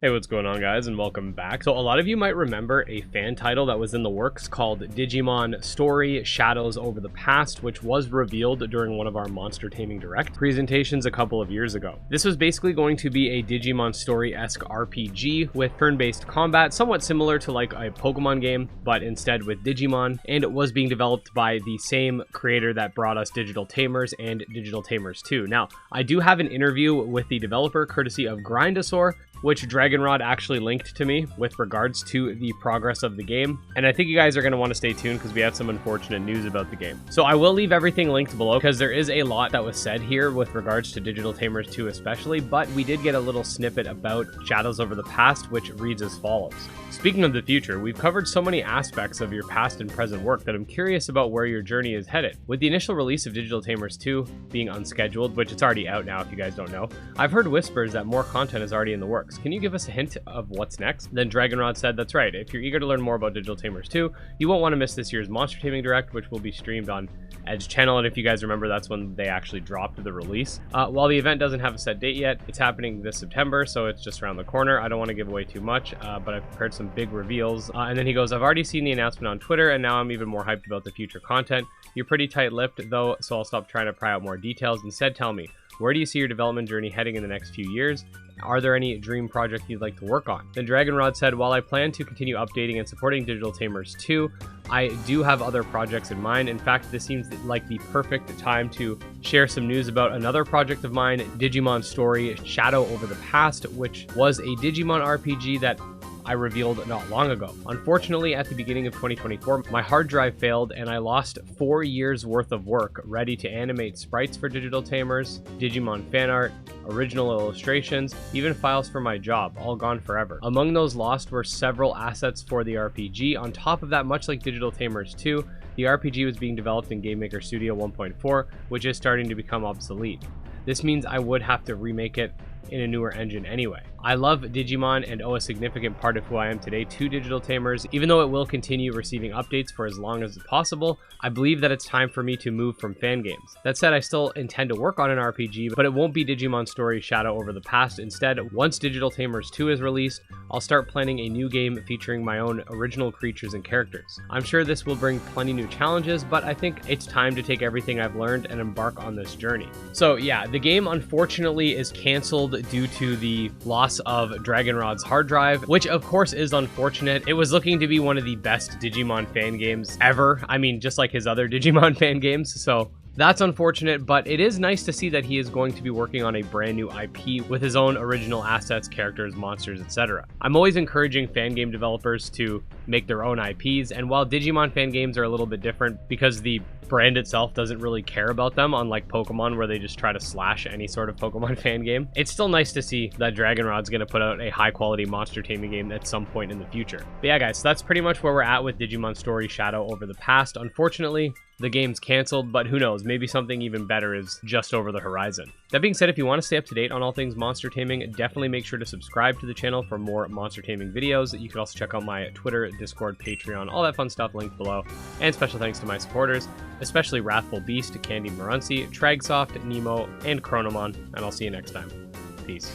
Hey, what's going on, guys, and welcome back. So a lot of you might remember a fan title that was in the works called Digimon Story Shadows Over the Past, which was revealed during one of our Monster Taming Direct presentations a couple of years ago. This was basically going to be a Digimon Story-esque RPG with turn-based combat, somewhat similar to like a Pokemon game, but instead with Digimon, and it was being developed by the same creator that brought us Digital Tamers and Digital Tamers 2. Now, I do have an interview with the developer courtesy of Grindosaur, which Dragonrod actually linked to me with regards to the progress of the game. And I think you guys are going to want to stay tuned because we have some unfortunate news about the game. So I will leave everything linked below because there is a lot that was said here with regards to Digital Tamers 2 especially, but we did get a little snippet about Shadows Over the Past, which reads as follows. Speaking of the future, we've covered so many aspects of your past and present work that I'm curious about where your journey is headed. With the initial release of Digital Tamers 2 being unscheduled, which it's already out now if you guys don't know, I've heard whispers that more content is already in the works. Can you give us a hint of what's next? Then Dragonrod said, that's right, if you're eager to learn more about Digital Tamers 2, you won't want to miss this year's Monster Taming Direct, which will be streamed on Edge channel, and if you guys remember, that's when they actually dropped the release. While the event doesn't have a set date yet, it's happening this September, so it's just around the corner. I don't want to give away too much, but I've prepared some big reveals. And then he goes, I've already seen the announcement on Twitter, and now I'm even more hyped about the future content. You're pretty tight-lipped, though, so I'll stop trying to pry out more details. Instead, tell me, where do you see your development journey heading in the next few years? Are there any dream projects you'd like to work on? Then Dragonrod said, while I plan to continue updating and supporting Digital Tamers 2, I do have other projects in mind. In fact, this seems like the perfect time to share some news about another project of mine, Digimon Story Shadow Over the Past, which was a Digimon RPG that I revealed not long ago. Unfortunately, at the beginning of 2024, my hard drive failed and I lost 4 years worth of work ready to animate sprites for Digital Tamers, Digimon fan art, original illustrations, even files for my job, all gone forever. Among those lost were several assets for the RPG. On top of that, much like Digital Tamers 2, the RPG was being developed in GameMaker Studio 1.4, which is starting to become obsolete. This means I would have to remake it in a newer engine anyway. I love Digimon and owe a significant part of who I am today to Digital Tamers. Even though it will continue receiving updates for as long as possible, I believe that it's time for me to move from fan games. That said, I still intend to work on an RPG, but it won't be Digimon Story Shadow Over the Past. Instead, once Digital Tamers 2 is released, I'll start planning a new game featuring my own original creatures and characters. I'm sure this will bring plenty new challenges, but I think it's time to take everything I've learned and embark on this journey. So yeah, the game unfortunately is canceled due to the loss of Dragonrod's hard drive, which of course is unfortunate. It was looking to be one of the best Digimon fan games ever. I mean, just like his other Digimon fan games, so that's unfortunate, but it is nice to see that he is going to be working on a brand new IP with his own original assets, characters, monsters, etc. I'm always encouraging fan game developers to make their own IPs, and while Digimon fan games are a little bit different because the brand itself doesn't really care about them, unlike Pokemon where they just try to slash any sort of Pokemon fan game, it's still nice to see that Dragonrod's going to put out a high quality monster taming game at some point in the future. But yeah guys, so that's pretty much where we're at with Digimon Story Shadow Over the Past. Unfortunately, the game's canceled, but who knows, maybe something even better is just over the horizon. That being said, if you want to stay up to date on all things monster taming, definitely make sure to subscribe to the channel for more monster taming videos. You can also check out my Twitter, Discord, Patreon, all that fun stuff linked below. And special thanks to my supporters, especially Wrathful Beast, Candy Marunci, Tragsoft, Nemo, and Coromon, and I'll see you next time. Peace.